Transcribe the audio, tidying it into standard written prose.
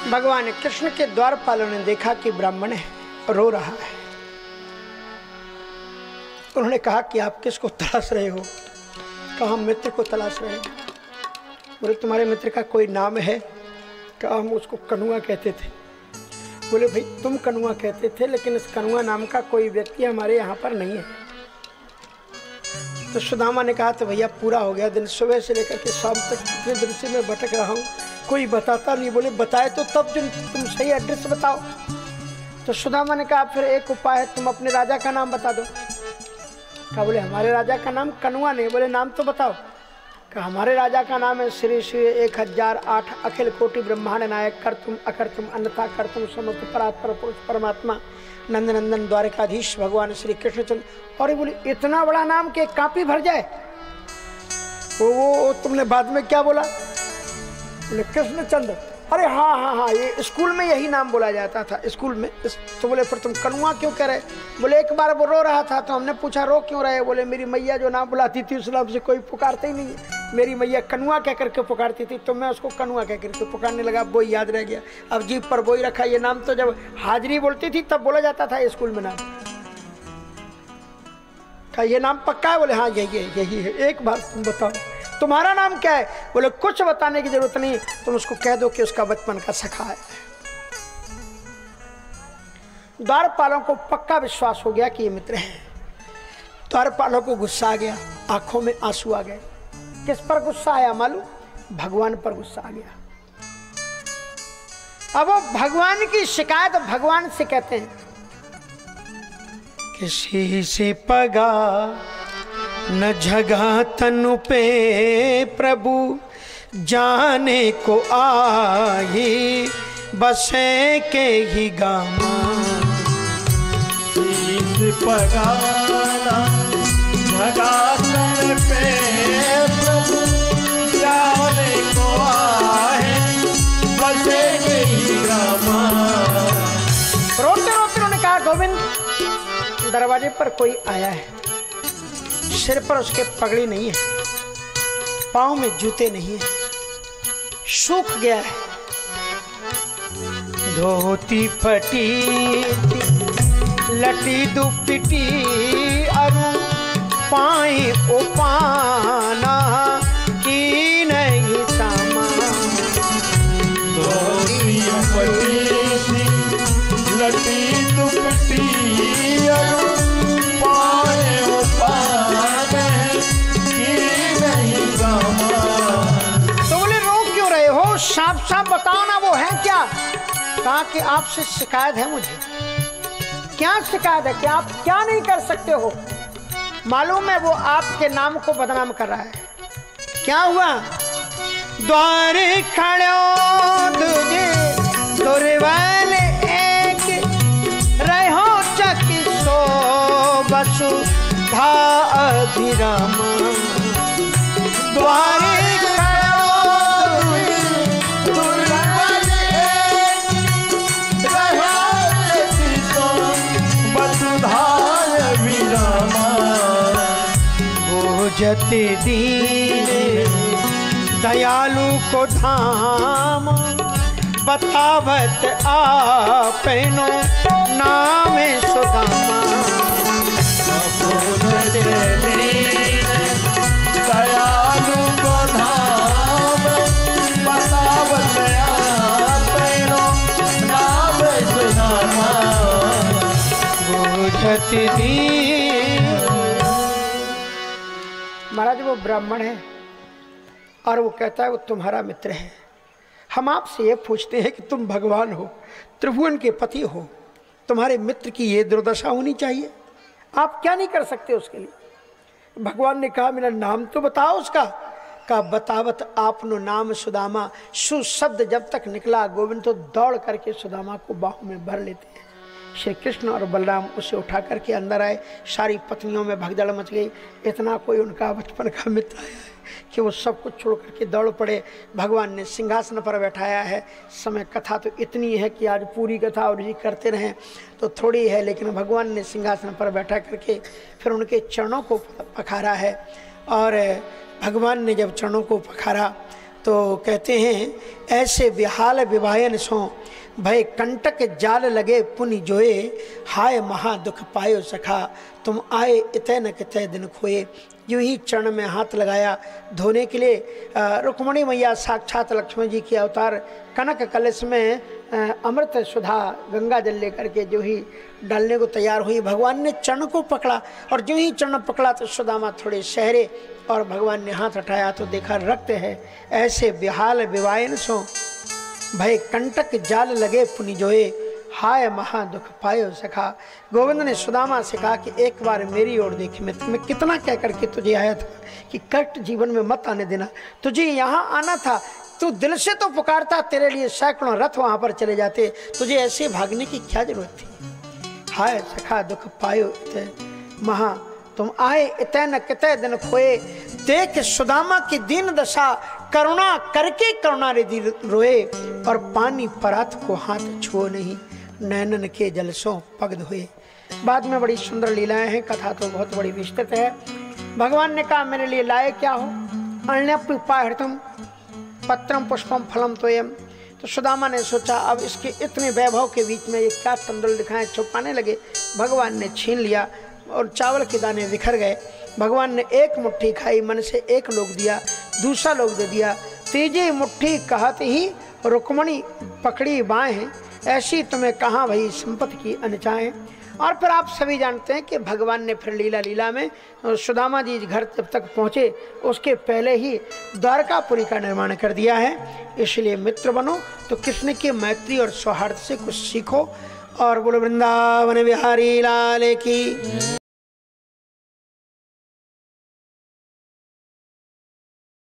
भगवान कृष्ण के द्वारपालों ने देखा कि ब्राह्मण रो रहा है। उन्होंने कहा कि आप किसको तलाश रहे हो? कहा हम मित्र को तलाश रहे हैं। बोले तुम्हारे मित्र का कोई नाम है? कहा हम उसको कनुआ कहते थे। बोले भाई तुम कनुआ कहते थे, लेकिन इस कनुआ नाम का कोई व्यक्ति हमारे यहाँ पर नहीं है। तो सुदामा ने कहा तो भैया पूरा हो गया दिन, सुबह से लेकर के शाम तक कितने दिन से मैं भटक रहा हूँ, कोई बताता नहीं। बोले बताए तो तब तुम सही एड्रेस बताओ। तो सुदामा ने कहा फिर एक उपाय है, तुम अपने राजा का नाम बता दो। कहा बोले हमारे राजा का नाम कनुआ नहीं। बोले नाम तो बताओ। कहा हमारे राजा का नाम है श्री श्री 1008 अखिल कोटि ब्रह्मांड नायक कर्तुम अकर्तुम अन्यथा कर्तुम समर्थ परात्पर पुरुष परमात्मा नंदनंदन द्वारकाधीश भगवान श्री कृष्णचंद्र। और ये बोले इतना बड़ा नाम के कापी भर जाए। वो तुमने बाद में क्या बोला? बोले कृष्णचंद्र। अरे हाँ हाँ हाँ, ये स्कूल में यही नाम बोला जाता था स्कूल में। तो बोले फिर तुम कनुआ क्यों कह रहे? बोले एक बार वो रो रहा था तो हमने पूछा रो क्यों रहे? बोले मेरी मैया जो नाम बुलाती थी उस नाम से कोई पुकारता ही नहीं है। मेरी मैया कनुआ कह करके पुकारती थी तो मैं उसको कनुआ कह करके पुकारने लगा। वो याद रह गया, अब जीभ पर वो ही रखा। ये नाम तो जब हाजिरी बोलती थी तब बोला जाता था स्कूल में नाम। कहा ये नाम पक्का है? बोले हाँ यही है। एक बार तुम बताओ तुम्हारा नाम क्या है? बोले कुछ बताने की जरूरत नहीं, तुम उसको कह दो कि उसका बचपन का सखा है। द्वारपालों को पक्का विश्वास हो गया कि ये मित्र है। द्वारपालों को गुस्सा आ गया, आंखों में आंसू आ गए। किस पर गुस्सा आया मालूम? भगवान पर गुस्सा आ गया। अब वो भगवान की शिकायत भगवान से कहते हैं, किसी से पगा न झगा तनु पे प्रभु जाने को आई बसे के ही गामा। पगा न झगा तनु पे प्रभु जाने को आए बसे के ही गामा। रोते रोते उन्होंने कहा गोविंद दरवाजे पर कोई आया है, सिर पर उसके पगड़ी नहीं है, पांव में जूते नहीं है, सूख गया है, धोती फटी लटी दुपटी अरु पाई उपाना की नहीं सामा। धोती फटी लटी दुपटी अरु पाए उपाना की नहीं सामा। तो बोले रो क्यों रहे हो? साफ साफ बताओ ना वो है क्या? कहा कि आपसे शिकायत है मुझे। क्या शिकायत है? कि आप क्या नहीं कर सकते हो? मालूम है वो आपके नाम को बदनाम कर रहा है। क्या हुआ? द्वार खड़ो तुझे दुर्बल एक रहो चकी सो बसु धा अभिराम। द्वार जति दीन दयालु को धाम बतावत आपनो नाम सुदामा। दयालु को धाम बतावत आपनो नाम सुदामा। जति दीन। महाराज वो ब्राह्मण है और वो कहता है वो तुम्हारा मित्र है। हम आपसे ये पूछते हैं कि तुम भगवान हो, त्रिभुवन के पति हो, तुम्हारे मित्र की ये दुर्दशा होनी चाहिए? आप क्या नहीं कर सकते उसके लिए? भगवान ने कहा मेरा नाम तो बताओ उसका। कहा बतावत आपनो नाम सुदामा। सु शब्द जब तक निकला गोविंद तो दौड़ करके सुदामा को बाहों में भर लेते हैं। श्री कृष्ण और बलराम उसे उठा करके अंदर आए। सारी पत्नियों में भगदड़ मच गई। इतना कोई उनका बचपन का मित्र आया है कि वो सब कुछ छोड़ करके दौड़ पड़े। भगवान ने सिंहासन पर बैठाया है। समय कथा तो इतनी है कि आज पूरी कथा और जी करते रहें तो थोड़ी है, लेकिन भगवान ने सिंहासन पर बैठा करके फिर उनके चरणों को पखारा है। और भगवान ने जब चरणों को पखारा तो कहते हैं ऐसे विहाल विवायन सो भय कंटक जाल लगे पुनि जोए, हाय महा दुख पायो सखा तुम आए इतने न कितने दिन खोए। यूं ही चरण में हाथ लगाया धोने के लिए। रुक्मणी मैया साक्षात लक्ष्मण जी की अवतार कनक कलश में अमृत सुधा गंगा जल लेकर के जो ही डालने को तैयार हुई। भगवान ने चरण को पकड़ा और जो ही चरण पकड़ा तो सुदामा थोड़े शहरे और भगवान ने हाथ हटाया तो देखा रक्त है। ऐसे विहाल विवायन सो भय कंटक जाल लगे पुनि जोए, हाय महा दुख पायो सखा। गोविंद ने सुदामा से कहा कि एक बार मेरी ओर देख, मैं कितना कह करके तुझे आया था कि कष्ट जीवन में मत आने देना, तुझे यहाँ आना था, तू दिल से तो पुकारता, तेरे लिए सैकड़ों रथ वहां पर चले जाते, तुझे ऐसे भागने की क्या जरूरत थी। हाय सखा दुख पायो महा तुम आए इतने न कितने दिन खोए। देख सुदामा की दीन दशा, करुणा करके करुणा रिधि रोए, और पानी परात को हाथ छुओ नहीं, नैनन के जलसों पगद हुए। बाद में बड़ी सुंदर लीलाएं हैं, कथा तो बहुत बड़ी विस्तृत है। भगवान ने कहा मेरे लिए लाए क्या हो, अन्यप्युपाहृतम पत्रम पुष्पम फलम तोयम। तो सुदामा ने सोचा अब इसके इतने वैभव के बीच में ये क्या तंदुल दिखाएं, छुपाने लगे। भगवान ने छीन लिया और चावल के दाने बिखर गए। भगवान ने एक मुट्ठी खाई, मन से एक लोग दिया, दूसरा लोग दे दिया, तीजी मुट्ठी कहत ही रुक्मणी पकड़ी बाहें, ऐसी तुम्हें कहाँ भई संपत्ति की अनचाहें। और फिर आप सभी जानते हैं कि भगवान ने फिर लीला में सुदामा जी घर जब तक पहुँचे उसके पहले ही द्वारकापुरी का निर्माण कर दिया है। इसलिए मित्र बनो तो कृष्ण की मैत्री और सौहार्द से कुछ सीखो। और बोलो वृंदावन बिहारी लाल की।